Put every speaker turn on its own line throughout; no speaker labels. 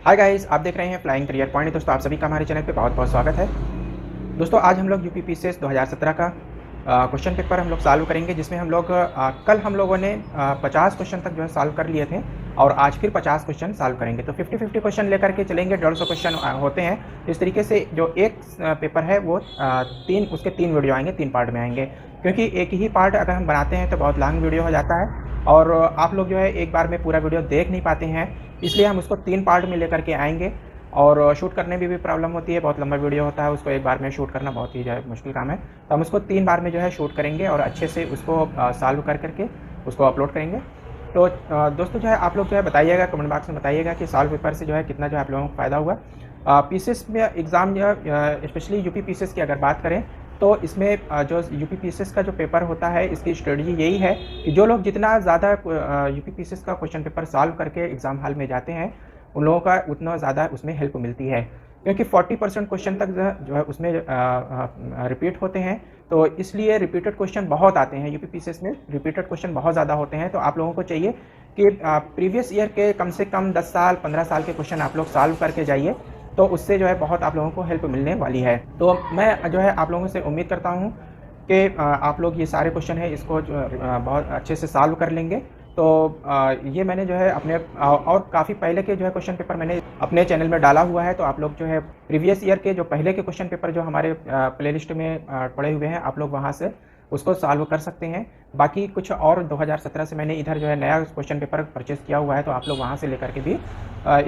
Hi guys, आप देख रहे हैं फ्लाइंग करियर पॉइंट। दोस्तों, आप सभी का हमारे चैनल पे बहुत बहुत स्वागत है। दोस्तों, आज हम लोग यूपीपीसीएस 2017 का क्वेश्चन पेपर हम लोग सॉल्व करेंगे, जिसमें हम लोग कल हम लोगों ने 50 क्वेश्चन तक जो है सॉल्व कर लिए थे और आज फिर 50 क्वेश्चन सॉल्व करेंगे। तो 50-50 क्वेश्चन लेकर के चलेंगे। 150 क्वेश्चन होते हैं। इस तरीके से जो एक पेपर है वो उसके 3 वीडियो आएंगे, 3 पार्ट में आएंगे, क्योंकि एक ही पार्ट अगर हम बनाते हैं तो बहुत लॉन्ग वीडियो हो जाता है और आप लोग जो है एक बार में पूरा वीडियो देख नहीं पाते हैं। इसलिए हम उसको 3 पार्ट में लेकर के आएंगे और शूट करने में भी प्रॉब्लम होती है। बहुत लंबा वीडियो होता है, उसको एक बार में शूट करना बहुत ही मुश्किल काम है। तो हम उसको 3 बार में जो है शूट करेंगे और अच्छे से उसको सॉल्व कर करके उसको अपलोड करेंगे। तो दोस्तों जो है आप लोग जो है बताइएगा, कमेंट बॉक्स में बताइएगा कि सॉल्व पेपर से जो है कितना जो है आप लोगों को फ़ायदा हुआ। पीसीएस में एग्ज़ाम जो है स्पेशली यूपी पीसीएस की अगर बात करें तो इसमें जो यूपी पीसीएस का जो पेपर होता है, इसकी स्ट्रेटजी यही है कि जो लोग जितना ज़्यादा यूपी पीसीएस का क्वेश्चन पेपर सॉल्व करके एग्ज़ाम हॉल में जाते हैं, उन लोगों का उतना ज़्यादा उसमें हेल्प मिलती है, क्योंकि 40% क्वेश्चन तक जो है उसमें रिपीट होते हैं। तो इसलिए रिपीटेड क्वेश्चन बहुत आते हैं यूपी पीसीएस में, रिपीटेड क्वेश्चन बहुत ज़्यादा होते हैं। तो आप लोगों को चाहिए कि प्रीवियस ईयर के कम से कम 10 साल 15 साल के क्वेश्चन आप लोग सॉल्व करके जाइए, तो उससे जो है बहुत आप लोगों को हेल्प मिलने वाली है। तो मैं जो है आप लोगों से उम्मीद करता हूँ कि आप लोग ये सारे क्वेश्चन हैं इसको बहुत अच्छे से सॉल्व कर लेंगे। तो ये मैंने जो है अपने और काफ़ी पहले के जो है क्वेश्चन पेपर मैंने अपने चैनल में डाला हुआ है। तो आप लोग जो है प्रीवियस ईयर के जो पहले के क्वेश्चन पेपर जो हमारे प्लेलिस्ट में पड़े हुए हैं, आप लोग वहाँ से उसको सॉल्व कर सकते हैं। बाकी कुछ और 2017 से मैंने इधर जो है नया क्वेश्चन पेपर परचेज़ किया हुआ है, तो आप लोग वहाँ से लेकर के भी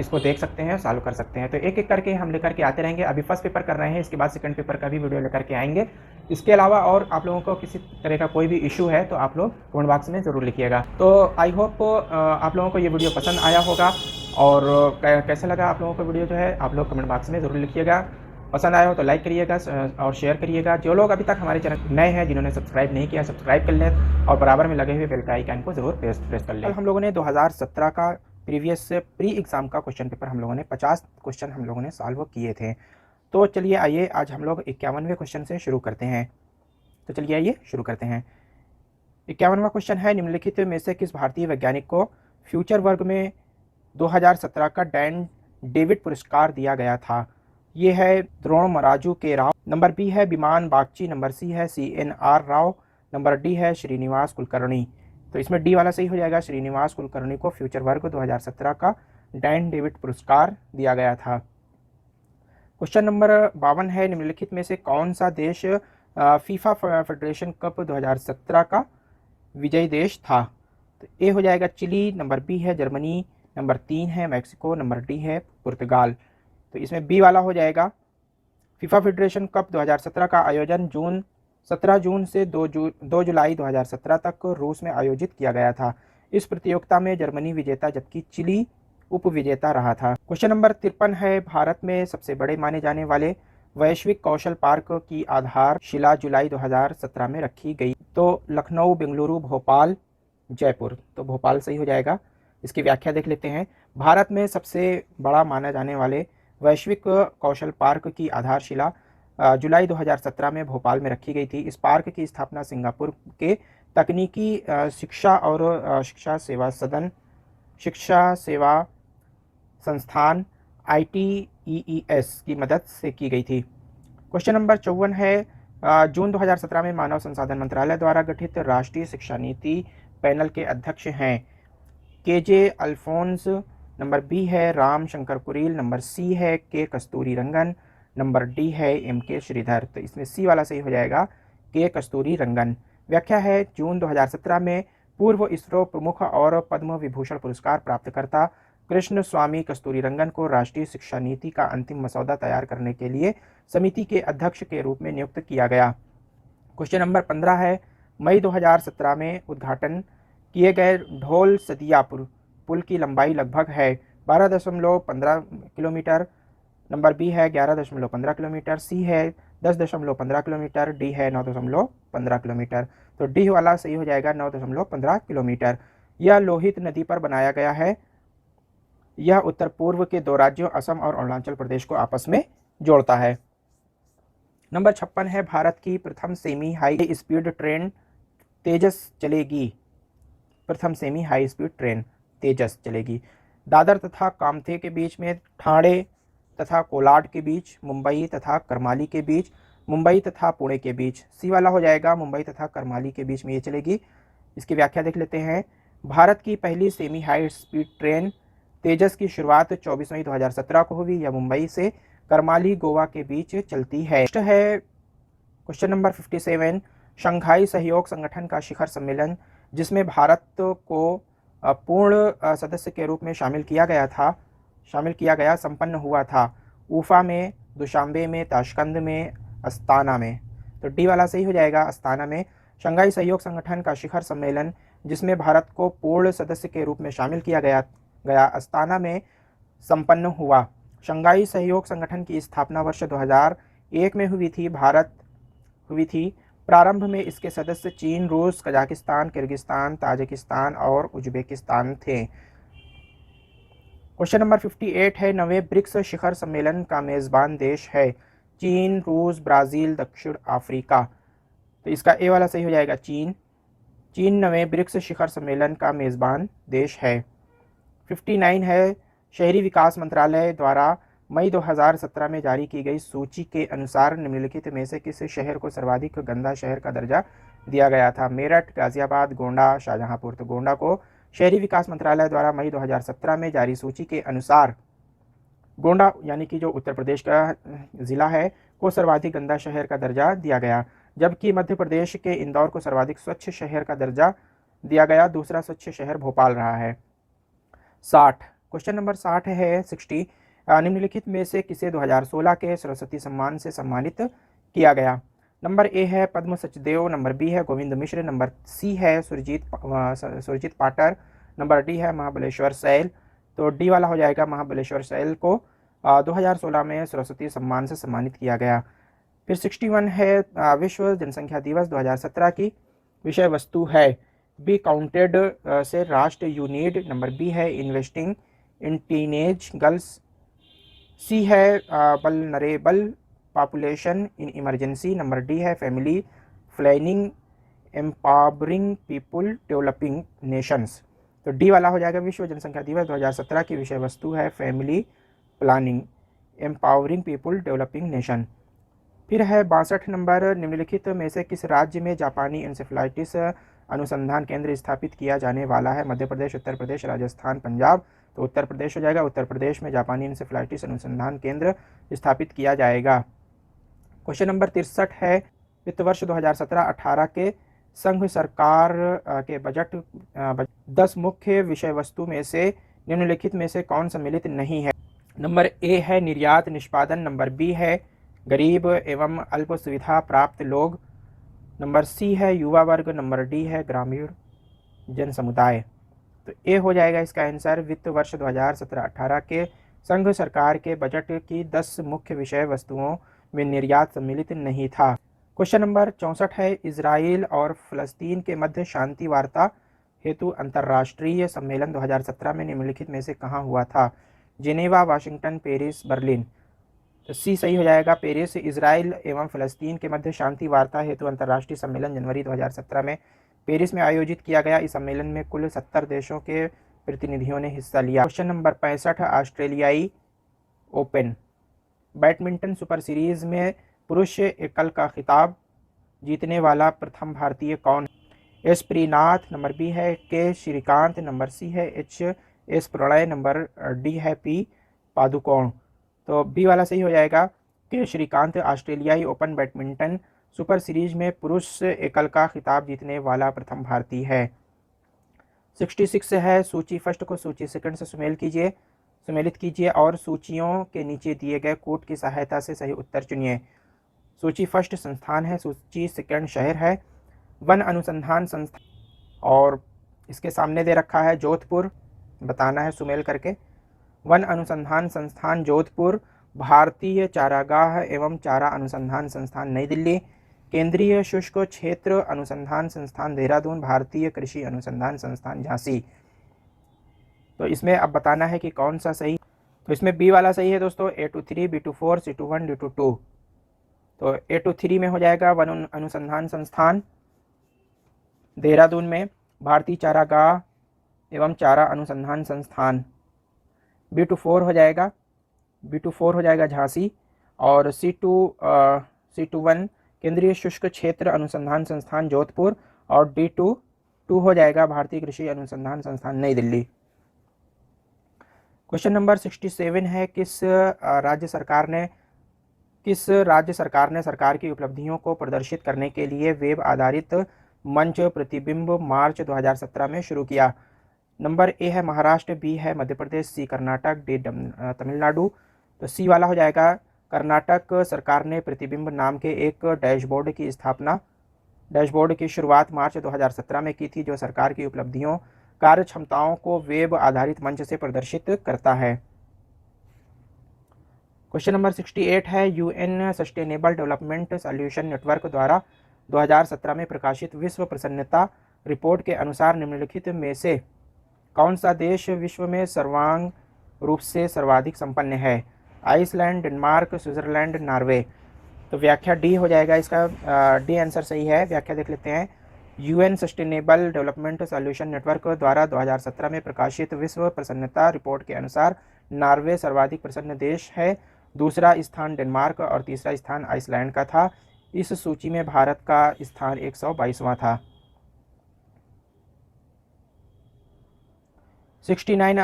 इसको देख सकते हैं, सॉल्व कर सकते हैं। तो एक-एक करके हम लेकर के आते रहेंगे। अभी फर्स्ट पेपर कर रहे हैं, इसके बाद सेकंड पेपर का भी वीडियो लेकर के आएँगे। इसके अलावा और आप लोगों को किसी तरह का कोई भी इश्यू है तो आप लोग कमेंट बॉक्स में ज़रूर लिखिएगा। तो आई होप आप लोगों को ये वीडियो पसंद आया होगा और कैसा लगा आप लोगों को वीडियो जो है आप लोग कमेंट बॉक्स में ज़रूर लिखिएगा। पसंद आया हो तो लाइक करिएगा और शेयर करिएगा। जो लोग अभी तक हमारे चैनल नए हैं, जिन्होंने सब्सक्राइब नहीं किया, सब्सक्राइब कर लें और बराबर में लगे हुए बेल का आइकन को ज़रूर प्रेस कर लें। कल हम लोगों ने 2017 का प्रीवियस से प्री एग्ज़ाम का क्वेश्चन पेपर हम लोगों ने 50 क्वेश्चन हम लोगों ने सॉल्व किए थे। तो चलिए आइए आज हम लोग 51वें क्वेश्चन से शुरू करते हैं। तो चलिए आइए शुरू करते हैं। 51वां क्वेश्चन है, निम्नलिखित में से किस भारतीय वैज्ञानिक को फ्यूचर वर्ग में 2017 का डैन डेविड पुरस्कार दिया गया था? ये है द्रोणमराजू के राव, नंबर बी है विमान बागची, नंबर सी है CNR राव, नंबर डी है श्रीनिवास कुलकर्णी। तो इसमें डी वाला सही हो जाएगा। श्रीनिवास कुलकर्णी को फ्यूचर वर्ग 2017 का डैन डेविड पुरस्कार दिया गया था। क्वेश्चन नंबर 52 है, निम्नलिखित में से कौन सा देश फीफा फेडरेशन कप 2017 का विजयी देश था? तो ए हो जाएगा चिली, नंबर बी है जर्मनी, नंबर 3 है मैक्सिको, नंबर डी है पुर्तगाल। तो इसमें बी वाला हो जाएगा। फीफा फेडरेशन कप 2017 का आयोजन 17 जून से 2 जुलाई 2017 तक रूस में आयोजित किया गया था। इस प्रतियोगिता में जर्मनी विजेता जबकि चिली उप विजेता रहा था। क्वेश्चन नंबर 53 है, भारत में सबसे बड़े माने जाने वाले वैश्विक कौशल पार्क की आधारशिला जुलाई 2017 में रखी गई। तो लखनऊ, बेंगलुरु, भोपाल, जयपुर। तो भोपाल सही हो जाएगा। इसकी व्याख्या देख लेते हैं। भारत में सबसे बड़ा माना जाने वाले वैश्विक कौशल पार्क की आधारशिला जुलाई 2017 में भोपाल में रखी गई थी। इस पार्क की स्थापना सिंगापुर के तकनीकी शिक्षा और शिक्षा सेवा संस्थान ITEES की मदद से की गई थी। क्वेश्चन नंबर 54 है, जून 2017 में मानव संसाधन मंत्रालय द्वारा गठित राष्ट्रीय शिक्षा नीति पैनल के अध्यक्ष हैं KJ अल्फोंस, नंबर बी है राम शंकर कुरील, नंबर सी है K कस्तूरी रंगन, नंबर डी है MK श्रीधर। तो इसमें सी वाला सही हो जाएगा, K कस्तूरी रंगन। व्याख्या है, जून 2017 में पूर्व इसरो प्रमुख और पद्म विभूषण पुरस्कार प्राप्तकर्ता कृष्ण स्वामी कस्तूरी रंगन को राष्ट्रीय शिक्षा नीति का अंतिम मसौदा तैयार करने के लिए समिति के अध्यक्ष के रूप में नियुक्त किया गया। क्वेश्चन नंबर 15 है, मई 2017 में उद्घाटन किए गए ढोल सदिया पुल की लंबाई लगभग है 12.15 किलोमीटर, नंबर बी है 11.15 किलोमीटर, सी है 10.15 किलोमीटर, डी है 9.15 किलोमीटर। तो डी वाला सही हो जाएगा, 9.15 किलोमीटर। यह लोहित नदी पर बनाया गया है। यह उत्तर पूर्व के 2 राज्यों असम और अरुणाचल प्रदेश को आपस में जोड़ता है। नंबर 56 है, भारत की प्रथम सेमी हाई स्पीड ट्रेन तेजस चलेगी। प्रथम सेमी हाई स्पीड ट्रेन तेजस चलेगी। दादर तथा कामथे के बीच में, ठाणे तथा कोलाड के बीच, मुंबई तथा करमाली के बीच, मुंबई तथा पुणे के बीच। सी वाला हो जाएगा मुंबई तथा करमाली के बीच में ये चलेगी। इसकी व्याख्या देख लेते हैं। भारत की पहली सेमी हाई स्पीड ट्रेन तेजस की शुरुआत 24 मई 2017 को हुई। यह मुंबई से करमाली गोवा के बीच चलती है। क्वेश्चन नंबर 57, शंघाई सहयोग संगठन का शिखर सम्मेलन जिसमें भारत को पूर्ण सदस्य के रूप में शामिल किया गया संपन्न हुआ था। उफा में, दुशांबे में, ताशकंद में, अस्ताना में। तो डी वाला सही हो जाएगा, अस्ताना में। शंघाई सहयोग संगठन का शिखर सम्मेलन जिसमें भारत को पूर्ण सदस्य के रूप में शामिल किया गया अस्ताना में संपन्न हुआ। शंघाई सहयोग संगठन की स्थापना वर्ष 2001 में हुई थी। प्रारंभ में इसके सदस्य चीन, रूस, कजाकिस्तान, किर्गिस्तान, ताजिकिस्तान और उज्बेकिस्तान थे। क्वेश्चन नंबर 58 है, नवे ब्रिक्स शिखर सम्मेलन का मेजबान देश है। चीन, रूस, ब्राज़ील, दक्षिण अफ्रीका। तो इसका ए वाला सही हो जाएगा, चीन। चीन नवे ब्रिक्स शिखर सम्मेलन का मेजबान देश है। 59 है, शहरी विकास मंत्रालय द्वारा मई 2017 में जारी की गई सूची के अनुसार निम्नलिखित में से किस शहर को सर्वाधिक गंदा शहर का दर्जा दिया गया था? मेरठ, गाजियाबाद, गोंडा, शाहजहांपुर। तो गोंडा को शहरी विकास मंत्रालय द्वारा मई 2017 में जारी सूची के अनुसार गोंडा यानी कि जो उत्तर प्रदेश का ज़िला है को सर्वाधिक गंदा शहर का दर्जा दिया गया, जबकि मध्य प्रदेश के इंदौर को सर्वाधिक स्वच्छ शहर का दर्जा दिया गया। दूसरा स्वच्छ शहर भोपाल रहा है। 60, क्वेश्चन नंबर 60 है 60, निम्नलिखित में से किसे 2016 के सरस्वती सम्मान से सम्मानित किया गया? नंबर ए है पद्म सचदेव, नंबर बी है गोविंद मिश्र, नंबर सी है सुरजीत पाटर, नंबर डी है महाबलेश्वर सैल। तो डी वाला हो जाएगा, महाबलेश्वर सैल को 2016 में सरस्वती सम्मान से सम्मानित किया गया। फिर 61 है, विश्व जनसंख्या दिवस 2017 की विषय वस्तु है। बी काउंटेड से राष्ट्र यूनिट, नंबर बी है investing in teenage girls, C है vulnerable population in emergency, number D है family planning empowering people developing nations. तो डी वाला हो जाएगा, विश्व जनसंख्या दिवस 2017 की विषय वस्तु है family planning empowering people developing nation. फिर है 62 नंबर, निम्नलिखित में से किस राज्य में जापानी इंसेफ्लाइटिस अनुसंधान केंद्र स्थापित किया जाने वाला है? मध्य प्रदेश, उत्तर प्रदेश, राजस्थान, पंजाब। तो उत्तर प्रदेश हो जाएगा। उत्तर प्रदेश में जापानी इंसेफ्लाइटिस अनुसंधान केंद्र स्थापित किया जाएगा। क्वेश्चन नंबर 63 है, वित्त वर्ष 2017-18 के संघ सरकार के बजट 10 मुख्य विषय वस्तु में से निम्नलिखित में से कौन सम्मिलित नहीं है? नंबर ए है निर्यात निष्पादन, नंबर बी है गरीब एवं अल्प सुविधा प्राप्त लोग, नंबर सी है युवा वर्ग, नंबर डी है ग्रामीण जन समुदाय। तो ए हो जाएगा इसका आंसर। वित्त वर्ष 2017-18 के संघ सरकार के बजट की 10 मुख्य विषय वस्तुओं में निर्यात सम्मिलित नहीं था। क्वेश्चन नंबर 64 है, इजराइल और फ़लस्तीन के मध्य शांति वार्ता हेतु अंतर्राष्ट्रीय सम्मेलन 2017 में निम्नलिखित में से कहाँ हुआ था? Geneva, Washington, Paris, Berlin. तो सी सही हो जाएगा, पेरिस। इजराइल एवं फ़लस्तीन के मध्य शांति वार्ता हेतु अंतर्राष्ट्रीय सम्मेलन जनवरी 2017 में पेरिस में आयोजित किया गया। इस सम्मेलन में कुल 70 देशों के प्रतिनिधियों ने हिस्सा लिया। क्वेश्चन नंबर 65, ऑस्ट्रेलियाई ओपन बैडमिंटन सुपर सीरीज में पुरुष एकल का खिताब जीतने वाला प्रथम भारतीय कौन? एस प्रीनाथ, नंबर बी है के श्रीकांत, नंबर सी है एस प्रणय, नंबर डी है पी पादुकोण। तो बी वाला सही हो जाएगा, के श्रीकांत ऑस्ट्रेलियाई ओपन बैडमिंटन सुपर सीरीज में पुरुष एकल का खिताब जीतने वाला प्रथम भारतीय है। 66 है, सूची फर्स्ट को सूची सेकंड से सुमेलित कीजिए और सूचियों के नीचे दिए गए कोड की सहायता से सही उत्तर चुनिए। सूची फर्स्ट संस्थान है, सूची सेकंड शहर है। वन अनुसंधान संस्थान और इसके सामने दे रखा है जोधपुर, बताना है सुमेल करके। वन अनुसंधान संस्थान जोधपुर, भारतीय चारागाह एवं चारा अनुसंधान संस्थान नई दिल्ली, केंद्रीय शुष्क क्षेत्र अनुसंधान संस्थान देहरादून, भारतीय कृषि अनुसंधान संस्थान झांसी। तो इसमें अब बताना है कि कौन सा सही। तो इसमें बी वाला सही है दोस्तों, A23, B24, C21, D22। तो A23 में हो जाएगा वन अनुसंधान संस्थान देहरादून में, भारतीय चारागाह एवं चारा अनुसंधान संस्थान B24 हो जाएगा, B24 हो जाएगा झांसी, और C21 केंद्रीय शुष्क क्षेत्र अनुसंधान संस्थान जोधपुर, और D22 हो जाएगा भारतीय कृषि अनुसंधान संस्थान नई दिल्ली। क्वेश्चन नंबर 67 है, किस राज्य सरकार ने सरकार की उपलब्धियों को प्रदर्शित करने के लिए वेब आधारित मंच प्रतिबिंब मार्च 2017 में शुरू किया? नंबर ए है महाराष्ट्र, बी है मध्य प्रदेश, सी कर्नाटक, डी तमिलनाडु। तो सी वाला हो जाएगा कर्नाटक सरकार ने प्रतिबिंब नाम के एक डैशबोर्ड की शुरुआत मार्च 2017 में की थी, जो सरकार की उपलब्धियों, कार्य क्षमताओं को वेब आधारित मंच से प्रदर्शित करता है। क्वेश्चन नंबर 68 है, UN sustainable development solution network द्वारा 2017 में प्रकाशित विश्व प्रसन्नता रिपोर्ट के अनुसार निम्नलिखित में से कौन सा देश विश्व में सर्वांग रूप से सर्वाधिक संपन्न है? Iceland, Denmark, Switzerland, Norway. तो व्याख्या डी हो जाएगा इसका, डी आंसर सही है। व्याख्या देख लेते हैं। UN sustainable development solution network द्वारा 2017 में प्रकाशित विश्व प्रसन्नता रिपोर्ट के अनुसार नॉर्वे सर्वाधिक प्रसन्न देश है, दूसरा स्थान डेनमार्क और तीसरा स्थान आइसलैंड का था। इस सूची में भारत का स्थान 122वां था। 69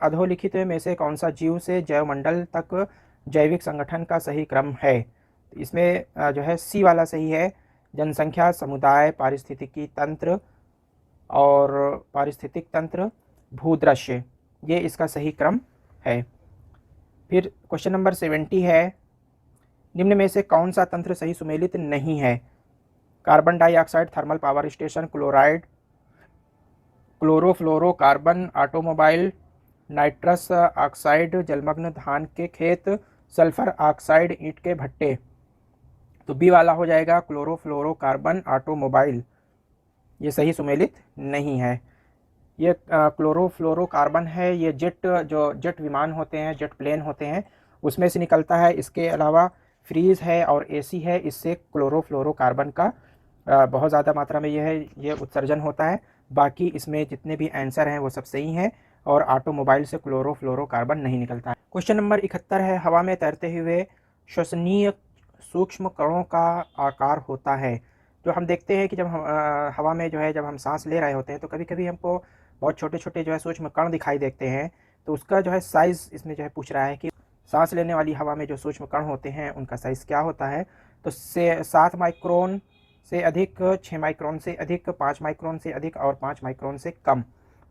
अधोलिखित में से कौन सा जीव से जैवमंडल तक जैविक संगठन का सही क्रम है? इसमें जो है सी वाला सही है। जनसंख्या, समुदाय, पारिस्थितिकी तंत्र, भूदृश्य, ये इसका सही क्रम है। फिर क्वेश्चन नंबर 70 है, निम्न में से कौन सा तंत्र सही सुमेलित नहीं है? Carbon dioxide thermal power station, chloride, chlorofluorocarbon automobile, nitrous oxide जलमग्न धान के खेत, सल्फर ऑक्साइड ईंट के भट्टे। तो बी वाला हो जाएगा क्लोरोफ्लोरोकार्बन ऑटोमोबाइल, ये सही सुमेलित नहीं है। ये क्लोरोफ्लोरोकार्बन है, ये जेट विमान होते हैं, जेट प्लेन होते हैं, उसमें से निकलता है। इसके अलावा फ्रीज है और एसी है, इससे क्लोरोफ्लोरोकार्बन का बहुत ज़्यादा मात्रा में ये उत्सर्जन होता है। बाकी इसमें जितने भी आंसर हैं वो सब सही हैं, और ऑटोमोबाइल से क्लोरोफ्लोरोकार्बन नहीं निकलता है। क्वेश्चन नंबर 71 है, हवा में तैरते हुए श्वसनीय सूक्ष्म कणों का आकार होता है? जो हम देखते हैं कि जब हम हवा में जो है जब हम सांस ले रहे होते हैं तो कभी कभी हमको बहुत छोटे छोटे जो है सूक्ष्म कण दिखाई देते हैं। तो उसका जो है साइज़ इसमें जो है पूछ रहा है कि सांस लेने वाली हवा में जो सूक्ष्म कण होते हैं उनका साइज़ क्या होता है? तो 7 माइक्रोन से अधिक, 6 माइक्रोन से अधिक, 5 माइक्रोन से अधिक और 5 माइक्रोन से कम।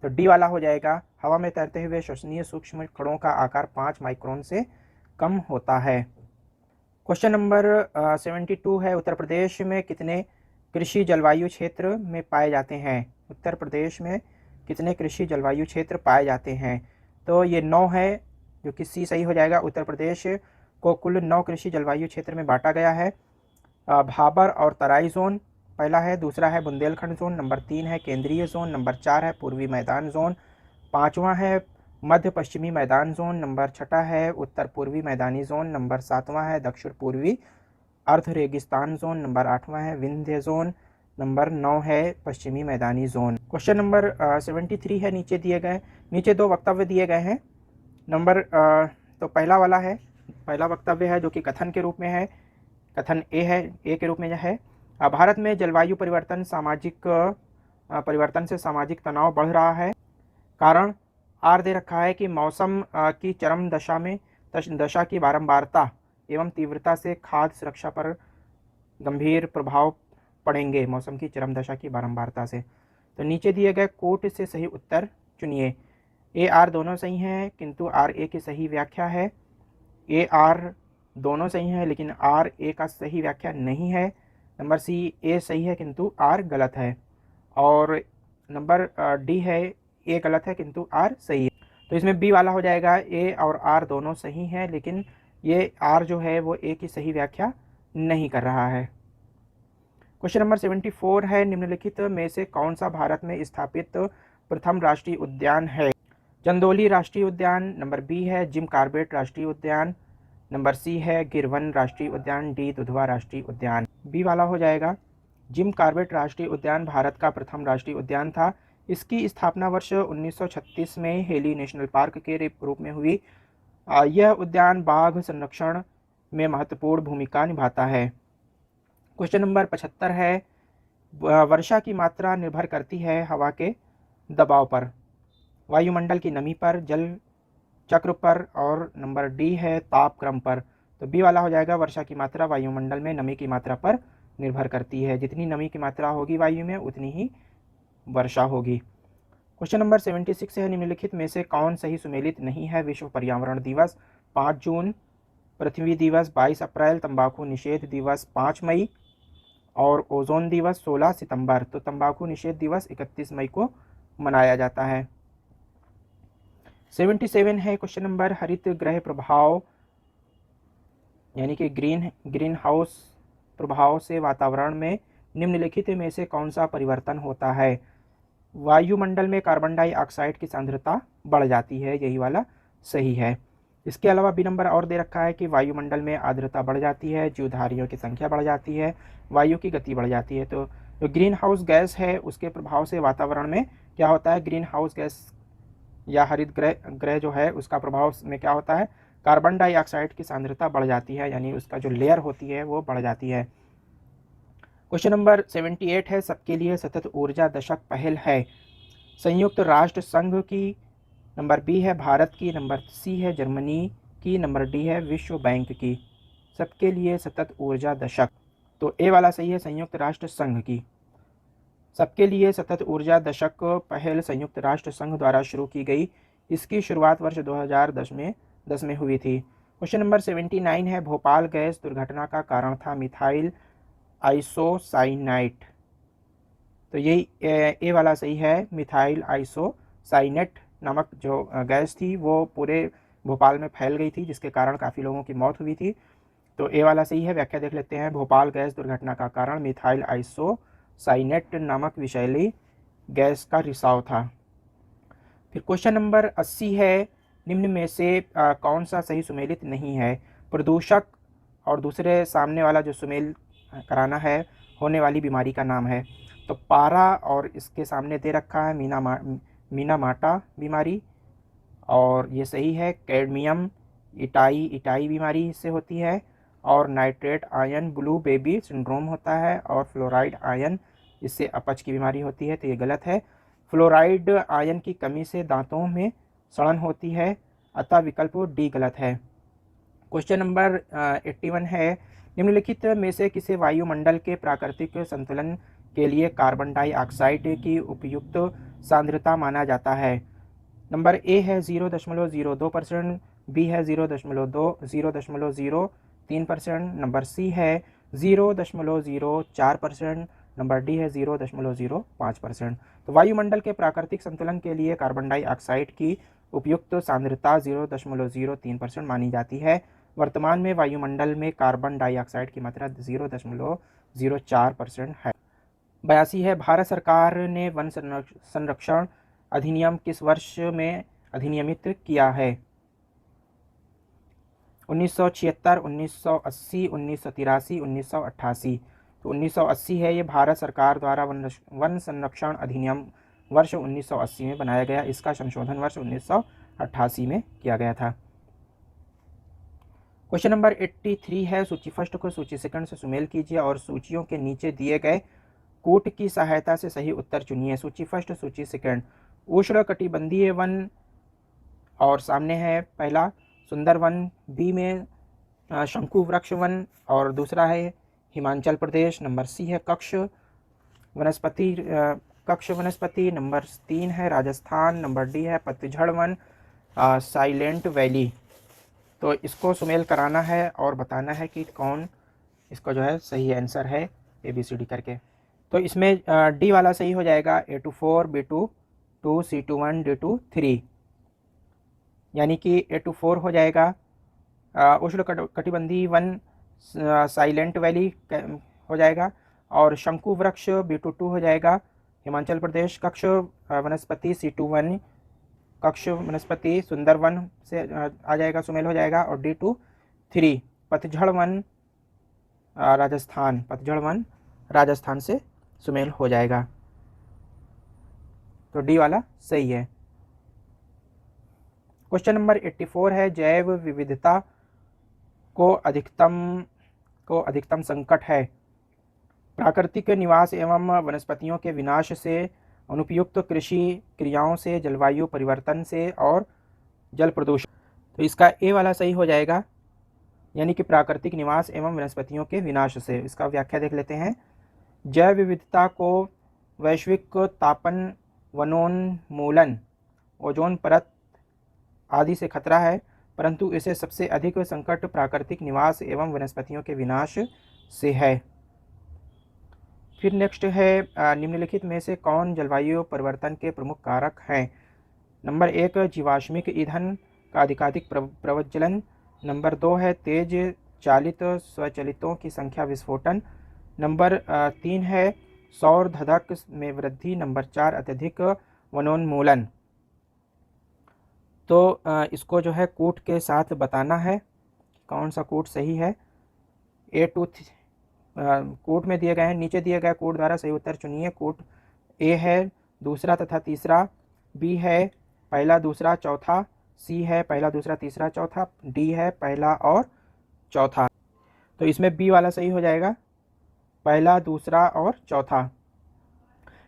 तो डी वाला हो जाएगा, हवा में तैरते हुए श्वसनीय सूक्ष्म कणों का आकार 5 माइक्रोन से कम होता है। क्वेश्चन नंबर 72 है, उत्तर प्रदेश में कितने कृषि जलवायु क्षेत्र में पाए जाते हैं? उत्तर प्रदेश में कितने कृषि जलवायु क्षेत्र पाए जाते हैं? तो ये 9 है, जो कि सी सही हो जाएगा। उत्तर प्रदेश को कुल 9 कृषि जलवायु क्षेत्र में बांटा गया है। भाबर और तराई जोन पहला है, दूसरा है बुंदेलखंड जोन, नंबर 3 है केंद्रीय जोन, नंबर 4 है पूर्वी मैदान जोन, 5वां है मध्य पश्चिमी मैदान जोन, नंबर 6 है उत्तर पूर्वी मैदानी जोन, नंबर 7वां है दक्षिण पूर्वी अर्ध रेगिस्तान जोन, नंबर 8वां है विंध्य जोन, नंबर 9 है पश्चिमी मैदानी जोन। क्वेश्चन नंबर 73 है, नीचे 2 वक्तव्य दिए गए हैं। नंबर तो पहला वक्तव्य है जो कि कथन के रूप में है, कथन ए के रूप में है। भारत में जलवायु परिवर्तन से सामाजिक तनाव बढ़ रहा है। कारण आर दे रखा है कि मौसम की चरम दशा की बारंबारता एवं तीव्रता से खाद्य सुरक्षा पर गंभीर प्रभाव पड़ेंगे, मौसम की चरम दशा की बारंबारता से। तो नीचे दिए गए कोट से सही उत्तर चुनिए। ए आर दोनों सही हैं, किंतु आर ए की सही व्याख्या है। ए आर दोनों सही हैं, लेकिन आर ए का सही व्याख्या नहीं है। नंबर सी, ए सही है किंतु आर गलत है। और नंबर डी है, ए गलत है किंतु आर सही है। तो इसमें बी वाला हो जाएगा, ए और आर दोनों सही हैं, लेकिन ये आर जो है वो ए की सही व्याख्या नहीं कर रहा है। क्वेश्चन नंबर 74 है, निम्नलिखित में से कौन सा भारत में स्थापित प्रथम राष्ट्रीय उद्यान है? चंदौली राष्ट्रीय उद्यान, नंबर बी है जिम कॉर्बेट राष्ट्रीय उद्यान, नंबर सी है गिरवन राष्ट्रीय उद्यान, डी दुधवा राष्ट्रीय उद्यान। बी वाला हो जाएगा, जिम कॉर्बेट राष्ट्रीय उद्यान भारत का प्रथम राष्ट्रीय उद्यान था। इसकी स्थापना वर्ष 1936 में हेली नेशनल पार्क के रूप में हुई। यह उद्यान बाघ संरक्षण में महत्वपूर्ण भूमिका निभाता है। क्वेश्चन नंबर 75 है, वर्षा की मात्रा निर्भर करती है हवा के दबाव पर, वायुमंडल की नमी पर, जल चक्र पर, और नंबर डी है तापक्रम पर। तो बी वाला हो जाएगा, वर्षा की मात्रा वायुमंडल में नमी की मात्रा पर निर्भर करती है। जितनी नमी की मात्रा होगी वायु में उतनी ही वर्षा होगी। क्वेश्चन नंबर 76 है, निम्नलिखित में से कौन सही सुमेलित नहीं है? विश्व पर्यावरण दिवस 5 जून, पृथ्वी दिवस 22 अप्रैल, तंबाकू निषेध दिवस 5 मई और ओजोन दिवस 16 सितंबर। तो तंबाकू निषेध दिवस 31 मई को मनाया जाता है। 77 है क्वेश्चन नंबर, हरित गृह प्रभाव यानी कि ग्रीन हाउस प्रभाव से वातावरण में निम्नलिखित में से कौन सा परिवर्तन होता है? वायुमंडल में कार्बन डाइऑक्साइड की सांद्रता बढ़ जाती है, यही वाला सही है। इसके अलावा बी नंबर और दे रखा है कि वायुमंडल में आर्द्रता बढ़ जाती है, जीवधारियों की संख्या बढ़ जाती है, वायु की गति बढ़ जाती है। तो जो ग्रीन हाउस गैस है उसके प्रभाव से वातावरण में क्या होता है? ग्रीन हाउस गैस या हरित गृह जो है उसका प्रभाव में क्या होता है? कार्बन डाइऑक्साइड की सांद्रता बढ़ जाती है, यानी उसका जो लेयर होती है वो बढ़ जाती है। क्वेश्चन नंबर 78 है, सबके लिए सतत ऊर्जा दशक पहल है? संयुक्त राष्ट्र संघ की, नंबर बी है भारत की, नंबर सी है जर्मनी की, नंबर डी है विश्व बैंक की। सबके लिए सतत ऊर्जा दशक, तो ए वाला सही है, संयुक्त राष्ट्र संघ की। सबके लिए सतत ऊर्जा दशक पहल संयुक्त राष्ट्र संघ द्वारा शुरू की गई। इसकी शुरुआत वर्ष 2010 में हुई थी। क्वेश्चन नंबर 79 है, भोपाल गैस दुर्घटना का कारण था मिथाइल आइसोसाइनाइट। तो यही ए वाला सही है, मिथाइल आइसोसाइनेट नामक जो गैस थी वो पूरे भोपाल में फैल गई थी, जिसके कारण काफ़ी लोगों की मौत हुई थी। तो ए वाला सही है। व्याख्या देख लेते हैं, भोपाल गैस दुर्घटना का कारण मिथाइल आइसोसाइनेट नामक विषैली गैस का रिसाव था। फिर क्वेश्चन नंबर 80 है, निम्न में से कौन सा सही सुमेलित नहीं है? प्रदूषक और दूसरे सामने वाला जो सुमेल कराना है होने वाली बीमारी का नाम है। तो पारा और इसके सामने दे रखा है मीनामाटा बीमारी, और ये सही है। कैडमियम इटाई बीमारी इससे होती है, और nitrate ion blue baby syndrome होता है, और फ्लोराइड आयन इससे अपच की बीमारी होती है, तो ये गलत है। फ्लोराइड आयन की कमी से दांतों में सड़न होती है, अतः विकल्प डी गलत है। क्वेश्चन नंबर 81 है, निम्नलिखित में से किसे वायुमंडल के प्राकृतिक संतुलन के लिए कार्बन डाइऑक्साइड की उपयुक्त सांद्रता माना जाता है? नंबर ए है 0.02%, बी है 0.03%, नंबर सी है 0.04%, नंबर डी है 0.05%। तो वायुमंडल के प्राकृतिक संतुलन के लिए कार्बन डाइऑक्साइड की उपयुक्त सांद्रता 0.03% मानी जाती है। वर्तमान में वायुमंडल में कार्बन डाइऑक्साइड की मात्रा 0.04% है। 82 है, भारत सरकार ने वन संरक्षण अधिनियम किस वर्ष में अधिनियमित किया है? 1976, 1980, 1983, 1988। तो 1980 है, ये भारत सरकार द्वारा वन संरक्षण अधिनियम वर्ष 1980 में बनाया गया। इसका संशोधन वर्ष 1988 में किया गया था। क्वेश्चन नंबर 83 है, सूची फर्स्ट को सूची सेकंड से सुमेल कीजिए और सूचियों के नीचे दिए गए कूट की सहायता से सही उत्तर चुनिए। सूची फर्स्ट, सूची सेकंड। उष्णकटिबंधीय वन, और सामने है पहला सुंदर वन, बी में शंकु वृक्ष वन, और दूसरा है हिमाचल प्रदेश। नंबर सी है कक्ष वनस्पति। नंबर 3 है राजस्थान। नंबर डी है पतझड़ वन, साइलेंट वैली। तो इसको सुमेल कराना है और बताना है कि कौन इसका जो है सही आंसर है, ABCD करके। तो इसमें डी वाला सही हो जाएगा, A24, B22, C21, D23, यानी कि A24 हो जाएगा उष्णकटिबंधीय वन साइलेंट वैली हो जाएगा, और शंकु वृक्ष B22 हो जाएगा हिमाचल प्रदेश। कक्ष वनस्पति C21 कक्ष वनस्पति सुंदरवन से आ जाएगा, सुमेल हो जाएगा, और D23 पतझड़ वन राजस्थान से सुमेल हो जाएगा। तो डी वाला सही है। क्वेश्चन नंबर 84 है, जैव विविधता को अधिकतम संकट है। प्राकृतिक निवास एवं वनस्पतियों के विनाश से, अनुपयुक्त कृषि क्रियाओं से, जलवायु परिवर्तन से और जल प्रदूषण। तो इसका ए वाला सही हो जाएगा, यानी कि प्राकृतिक निवास एवं वनस्पतियों के विनाश से। इसका व्याख्या देख लेते हैं। जैव विविधता को वैश्विक तापन, वनोन्मूलन, ओजोन परत आदि से खतरा है, परंतु इसे सबसे अधिक संकट प्राकृतिक निवास एवं वनस्पतियों के विनाश से है। फिर नेक्स्ट है, निम्नलिखित में से कौन जलवायु परिवर्तन के प्रमुख कारक हैं? नंबर 1, जीवाश्मिक ईंधन का अधिकाधिक प्रज्वलन। नंबर 2 है तेज चालित स्वचालितों की संख्या विस्फोटन। नंबर 3 है सौर धधक में वृद्धि। नंबर 4 अत्यधिक वनोन्मूलन। तो इसको जो है कूट के साथ बताना है, कौन सा कूट सही है। ए टू कूट में दिए गए हैं, नीचे दिए गए कूट द्वारा सही उत्तर चुनिए। कूट ए है दूसरा तथा तीसरा, बी है पहला दूसरा चौथा, सी है पहला दूसरा तीसरा चौथा, डी है पहला और चौथा। तो इसमें बी वाला सही हो जाएगा, पहला दूसरा और चौथा।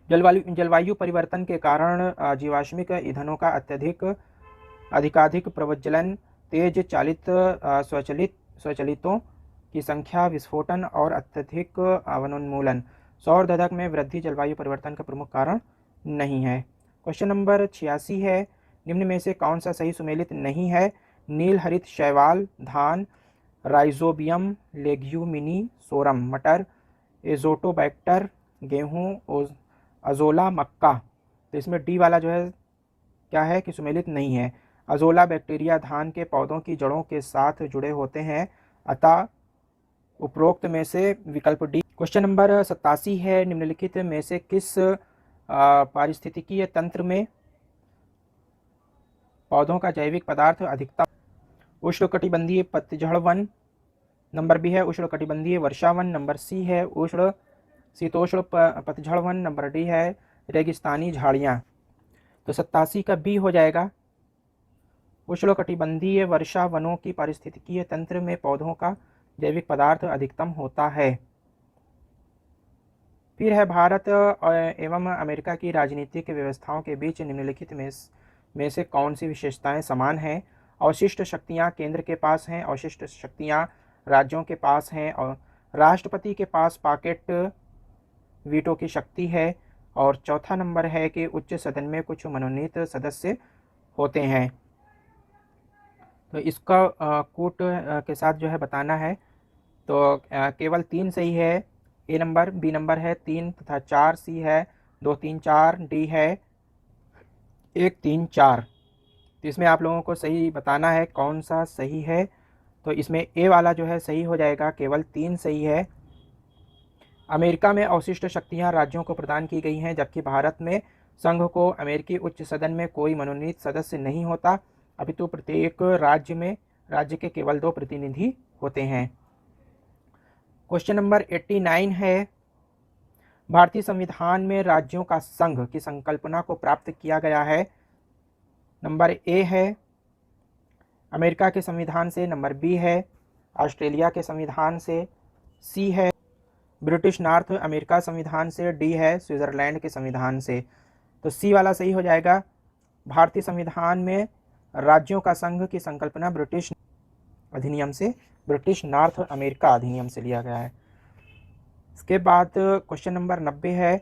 जलवायु परिवर्तन के कारण जीवाश्मिक ईंधनों का अधिकाधिक प्रज्वलन, तेज चालित स्वचालितों की संख्या विस्फोटन और अत्यधिक वनोन्मूलन, सौर धधक में वृद्धि जलवायु परिवर्तन का प्रमुख कारण नहीं है। क्वेश्चन नंबर 86 है, निम्न में से कौन सा सही सुमेलित नहीं है? नील हरित शैवाल, धान, राइजोबियम लेग्यूमिनिसोरम, मटर, एजोटोबैक्टर, गेहूँ, अजोला, मक्का। तो इसमें डी वाला जो है क्या है कि सुमेलित नहीं है। अजोला बैक्टीरिया धान के पौधों की जड़ों के साथ जुड़े होते हैं, अतः उपरोक्त में से विकल्प डी। क्वेश्चन नंबर 87 है, निम्नलिखित में से किस पारिस्थितिकीय तंत्र में पौधों का जैविक पदार्थ अधिकतम? उष्णकटिबंधीय पतझड़ वन। नंबर बी है उष्णकटिबंधीय वर्षा वन। नंबर सी है उष्ण शीतोष्ण पतझड़ वन। नंबर डी है रेगिस्तानी झाड़ियाँ। तो 87 का बी हो जाएगा। उष्णकटिबंधीय वर्षा वनों की पारिस्थितिकीय तंत्र में पौधों का जैविक पदार्थ अधिकतम होता है। फिर है, भारत एवं अमेरिका की राजनीतिक व्यवस्थाओं के बीच निम्नलिखित में से कौन सी विशेषताएं समान हैं? अवशिष्ट शक्तियां केंद्र के पास हैं, अवशिष्ट शक्तियां राज्यों के पास हैं, और राष्ट्रपति के पास पॉकेट वीटो की शक्ति है। और चौथा नंबर है कि उच्च सदन में कुछ मनोनीत सदस्य होते हैं। तो इसका कूट के साथ जो है बताना है। तो केवल 3 सही है। ए नंबर, बी नंबर है 3 तथा 4, सी है 2 3 4, डी है 1 3 4। तो इसमें आप लोगों को सही बताना है कौन सा सही है। तो इसमें ए वाला जो है सही हो जाएगा, केवल 3 सही है। अमेरिका में अवशिष्ट शक्तियां राज्यों को प्रदान की गई हैं, जबकि भारत में संघ को अमेरिकी उच्च सदन में कोई मनोनीत सदस्य नहीं होता, अपितु प्रत्येक राज्य के केवल 2 प्रतिनिधि होते हैं। क्वेश्चन नंबर 89 है, भारतीय संविधान में राज्यों का संघ की संकल्पना को प्राप्त किया गया है। नंबर ए है अमेरिका के संविधान से, नंबर बी है ऑस्ट्रेलिया के संविधान से, सी है ब्रिटिश नॉर्थ अमेरिका संविधान से, डी है स्विट्जरलैंड के संविधान से। तो सी वाला सही हो जाएगा। भारतीय संविधान में राज्यों का संघ की संकल्पना ब्रिटिश अधिनियम से, ब्रिटिश नॉर्थ अमेरिका अधिनियम से लिया गया है। इसके बाद क्वेश्चन नंबर 90 है,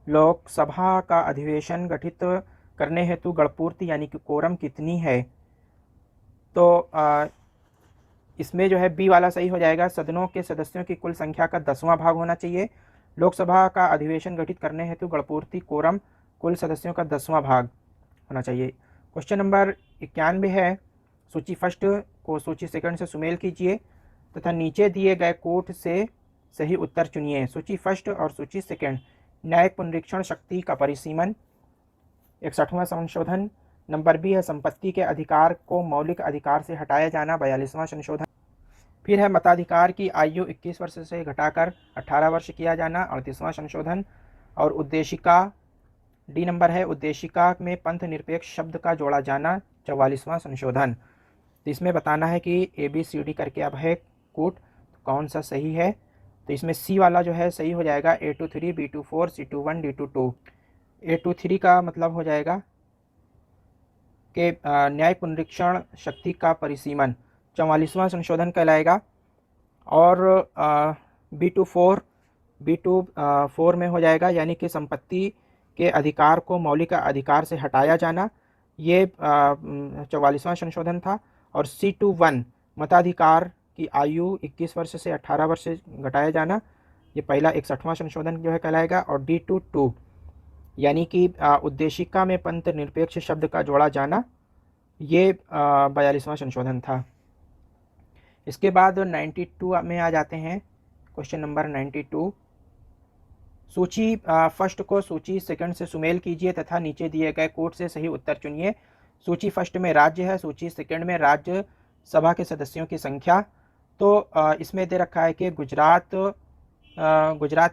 लोकसभा का अधिवेशन गठित करने हेतु गणपूर्ति यानी कि कोरम कितनी है? तो इसमें जो है बी वाला सही हो जाएगा। सदनों के सदस्यों की कुल संख्या का 10वां भाग होना चाहिए। लोकसभा का अधिवेशन गठित करने हेतु गणपूर्ति कोरम कुल सदस्यों का 10वां भाग होना चाहिए। क्वेश्चन नंबर 91 है, सूची फर्स्ट को सूची सेकंड से सुमेल कीजिए तथा नीचे दिए गए कोट से सही उत्तर चुनिए। सूची फर्स्ट और सूची सेकंड, न्यायिक पुनरीक्षण शक्ति का परिसीमन 61वां संशोधन। नंबर बी है संपत्ति के अधिकार को मौलिक अधिकार से हटाया जाना 42वां संशोधन। फिर है मताधिकार की आयु 21 वर्ष से घटाकर 18 वर्ष किया जाना 38वां संशोधन। और उद्देशिका डी नंबर है उद्देशिका में पंथ निरपेक्ष शब्द का जोड़ा जाना, 44वां संशोधन। तो इसमें बताना है कि ABCD करके अब है कूट, तो कौन सा सही है। तो इसमें सी वाला जो है सही हो जाएगा, A23, B24, C21, D22। A23 का मतलब हो जाएगा कि न्याय पुनरीक्षण शक्ति का परिसीमन, 44वां संशोधन कहलाएगा। और B24 में हो जाएगा यानी कि संपत्ति के अधिकार को मौलिक अधिकार से हटाया जाना, ये 44वां संशोधन था। और C21 मताधिकार की आयु 21 वर्ष से 18 वर्ष से घटाया जाना, ये पहला 61वां संशोधन जो है कहलाएगा। और D22 यानी कि उद्देशिका में पंथ निरपेक्ष शब्द का जोड़ा जाना, ये 42वां संशोधन था। इसके बाद 92 में आ जाते हैं, क्वेश्चन नंबर 92। सूची फर्स्ट को सूची सेकंड से सुमेल कीजिए तथा नीचे दिए गए कोड से सही उत्तर चुनिए। सूची फर्स्ट में राज्य है, सूची सेकंड में राज्य सभा के सदस्यों की संख्या। तो इसमें दे रखा है कि गुजरात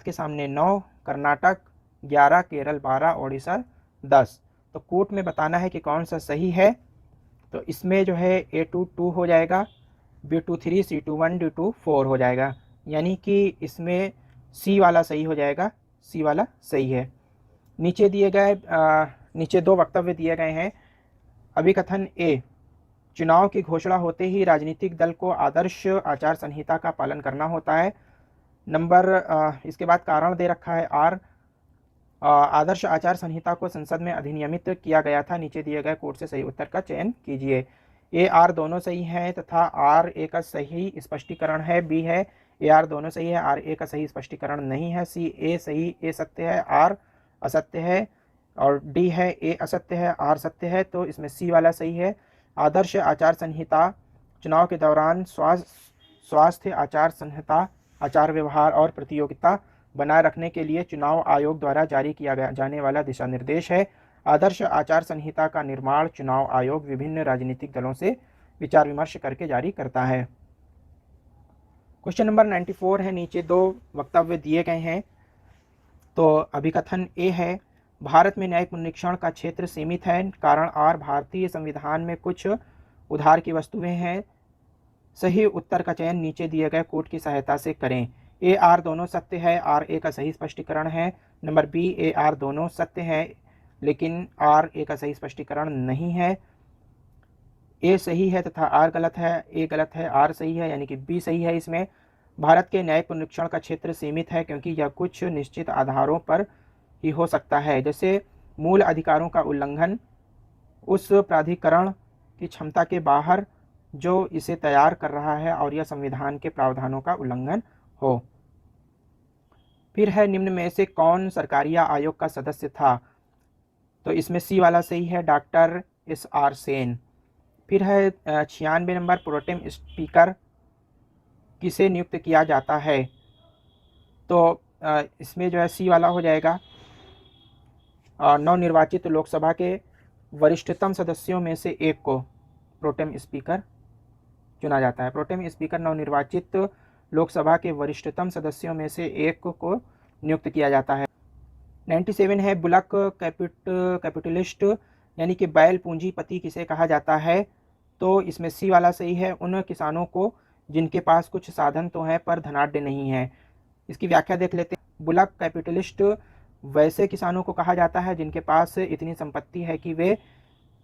के सामने 9, कर्नाटक 11, केरल 12, ओडिशा 10। तो कोड में बताना है कि कौन सा सही है। तो इसमें जो है A22 हो जाएगा, B23, C21, D24 हो जाएगा, यानी कि इसमें सी वाला सही हो जाएगा, सी वाला सही है। नीचे दिए गए नीचे दो वक्तव्य दिए गए हैं। अभिकथन ए, चुनाव की घोषणा होते ही राजनीतिक दल को आदर्श आचार संहिता का पालन करना होता है। इसके बाद कारण दे रखा है आर, आदर्श आचार संहिता को संसद में अधिनियमित किया गया था। नीचे दिए गए कोड से सही उत्तर का चयन कीजिए। ए आर दोनों सही हैं तथा आर ए का सही स्पष्टीकरण है। बी है ए आर दोनों सही है, आर ए का सही स्पष्टीकरण नहीं है। सी ए सही, ए सत्य है, आर असत्य है। और डी है ए असत्य है, आर सत्य है। तो इसमें सी वाला सही है। आदर्श आचार संहिता चुनाव के दौरान स्वास्थ्य आचार संहिता, आचार व्यवहार और प्रतियोगिता बनाए रखने के लिए चुनाव आयोग द्वारा जारी किया जाने वाला दिशा निर्देश है। आदर्श आचार संहिता का निर्माण चुनाव आयोग विभिन्न राजनीतिक दलों से विचार विमर्श करके जारी करता है। क्वेश्चन नंबर 94 है, नीचे दो वक्तव्य दिए गए हैं। तो अभिकथन ए है, भारत में न्यायिक पुनरीक्षण का क्षेत्र सीमित है। कारण आर, भारतीय संविधान में कुछ उधार की वस्तुएं हैं। सही उत्तर का चयन नीचे दिए गए कोड की सहायता से करें। ए आर दोनों सत्य है, आर ए का सही स्पष्टीकरण है। नंबर बी, ए आर दोनों सत्य है लेकिन आर ए का सही स्पष्टीकरण नहीं है। ए सही है तथा आर गलत है, ए गलत है, आर सही है, यानी कि बी सही है। इसमें भारत के न्यायिक पुनरीक्षण का क्षेत्र सीमित है क्योंकि यह कुछ निश्चित आधारों पर ही हो सकता है, जैसे मूल अधिकारों का उल्लंघन, उस प्राधिकरण की क्षमता के बाहर जो इसे तैयार कर रहा है, और यह संविधान के प्रावधानों का उल्लंघन हो। फिर है, निम्न में से कौन सरकारिया आयोग का सदस्य था। तो इसमें सी वाला सही है, डॉक्टर एस आर सेन। फिर है 96 नंबर, प्रोटेम स्पीकर किसे नियुक्त किया जाता है। तो इसमें जो है सी वाला हो जाएगा, नवनिर्वाचित लोकसभा के वरिष्ठतम सदस्यों में से एक को प्रोटेम स्पीकर चुना जाता है। प्रोटेम स्पीकर नवनिर्वाचित लोकसभा के वरिष्ठतम सदस्यों में से एक को नियुक्त किया जाता है। 97 है, बुलक कैपिटलिस्ट यानी कि बैल पूंजीपति किसे कहा जाता है। तो इसमें सी वाला सही है, उन किसानों को जिनके पास कुछ साधन तो हैं पर धनाढ्य नहीं है। इसकी व्याख्या देख लेते हैं। बुलक कैपिटलिस्ट वैसे किसानों को कहा जाता है जिनके पास इतनी संपत्ति है कि वे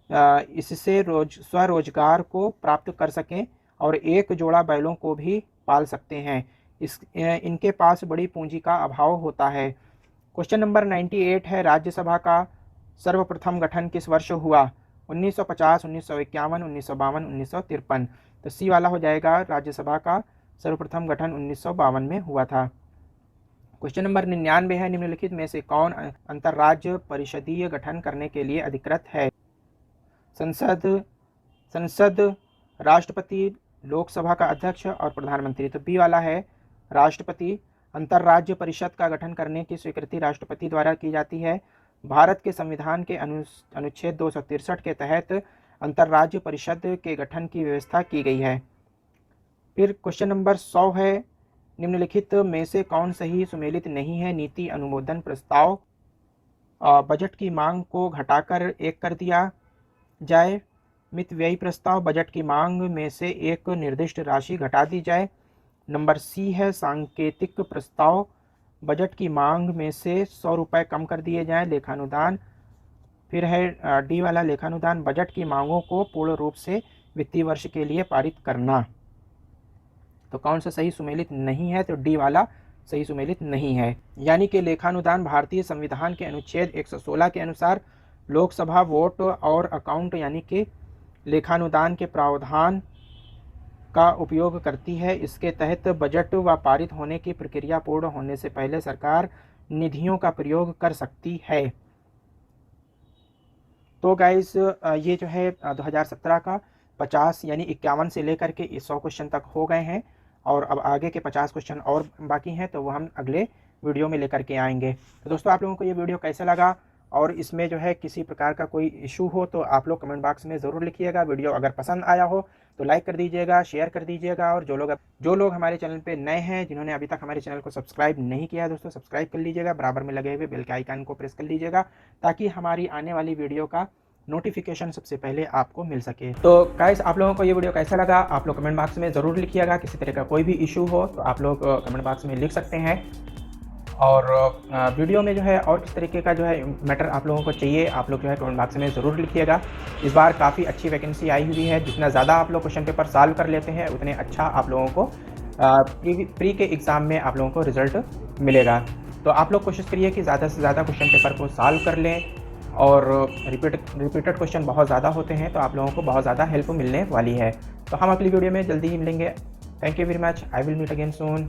इससे स्वरोजगार को प्राप्त कर सकें और एक जोड़ा बैलों को भी पाल सकते हैं। इनके पास बड़ी पूंजी का अभाव होता है। क्वेश्चन नंबर 98 है, राज्यसभा का सर्वप्रथम गठन किस वर्ष हुआ। 1950, 1951, 1952, 1953। तो सी वाला हो जाएगा, राज्यसभा का सर्वप्रथम गठन 1952 में हुआ था। क्वेश्चन नंबर 99 है, निम्नलिखित में से कौन अंतर्राज्य परिषदीय गठन करने के लिए अधिकृत है। संसद, राष्ट्रपति, लोकसभा का अध्यक्ष और प्रधानमंत्री। तो बी वाला है, राष्ट्रपति। अंतर्राज्य परिषद का गठन करने की स्वीकृति राष्ट्रपति द्वारा की जाती है। भारत के संविधान के अनुच्छेद 263 के तहत अंतर्राज्य परिषद के गठन की व्यवस्था की गई है। फिर क्वेश्चन नंबर 100 है, निम्नलिखित में से कौन सही सुमेलित नहीं है। नीति अनुमोदन प्रस्ताव, बजट की मांग को घटाकर 1 कर दिया जाए। मितव्ययी प्रस्ताव, बजट की मांग में से एक निर्दिष्ट राशि घटा दी जाए। नंबर सी है सांकेतिक प्रस्ताव, बजट की मांग में से 100 रुपये कम कर दिए जाएं। लेखानुदान, फिर है डी वाला लेखानुदान, बजट की मांगों को पूर्ण रूप से वित्तीय वर्ष के लिए पारित करना। तो कौन सा सही सुमेलित नहीं है? तो डी वाला सही सुमेलित नहीं है। यानी कि लेखानुदान भारतीय संविधान के अनुच्छेद 116 के अनुसार लोकसभा वोट और अकाउंट यानी कि लेखानुदान के प्रावधान का उपयोग करती है। इसके तहत बजट व पारित होने की प्रक्रिया पूर्ण होने से पहले सरकार निधियों का प्रयोग कर सकती है। तो गाइस ये जो है 2017 का 50 यानी 51 से लेकर के 100 क्वेश्चन तक हो गए हैं और अब आगे के 50 क्वेश्चन और बाकी हैं, तो वो हम अगले वीडियो में लेकर के आएंगे। तो दोस्तों आप लोगों को ये वीडियो कैसा लगा और इसमें जो है किसी प्रकार का कोई इशू हो तो आप लोग कमेंट बॉक्स में ज़रूर लिखिएगा। वीडियो अगर पसंद आया हो तो लाइक कर दीजिएगा, शेयर कर दीजिएगा और जो लोग हमारे चैनल पे नए हैं, जिन्होंने अभी तक हमारे चैनल को सब्सक्राइब नहीं किया है, दोस्तों सब्सक्राइब कर लीजिएगा। बराबर में लगे हुए बेल के आइकन को प्रेस कर लीजिएगा ताकि हमारी आने वाली वीडियो का नोटिफिकेशन सबसे पहले आपको मिल सके। तो गाइस आप लोगों को ये वीडियो कैसा लगा आप लोग कमेंट बॉक्स में ज़रूर लिखिएगा। किसी तरह का कोई भी इशू हो तो आप लोग कमेंट बॉक्स में लिख सकते हैं। और वीडियो में जो है और किस तरीके का जो है मैटर आप लोगों को चाहिए आप लोग जो है कमेंट बॉक्स में ज़रूर लिखिएगा। इस बार काफ़ी अच्छी वैकेंसी आई हुई है। जितना ज़्यादा आप लोग क्वेश्चन पेपर सॉल्व कर लेते हैं उतने अच्छा आप लोगों को प्री के एग्ज़ाम में आप लोगों को रिजल्ट मिलेगा। तो आप लोग कोशिश करिए कि ज़्यादा से ज़्यादा क्वेश्चन पेपर को सॉल्व कर लें और रिपीटेड क्वेश्चन बहुत ज़्यादा होते हैं तो आप लोगों को बहुत ज़्यादा हेल्प मिलने वाली है। तो हम अगली वीडियो में जल्दी ही मिलेंगे। Thank you very much. I will meet again soon.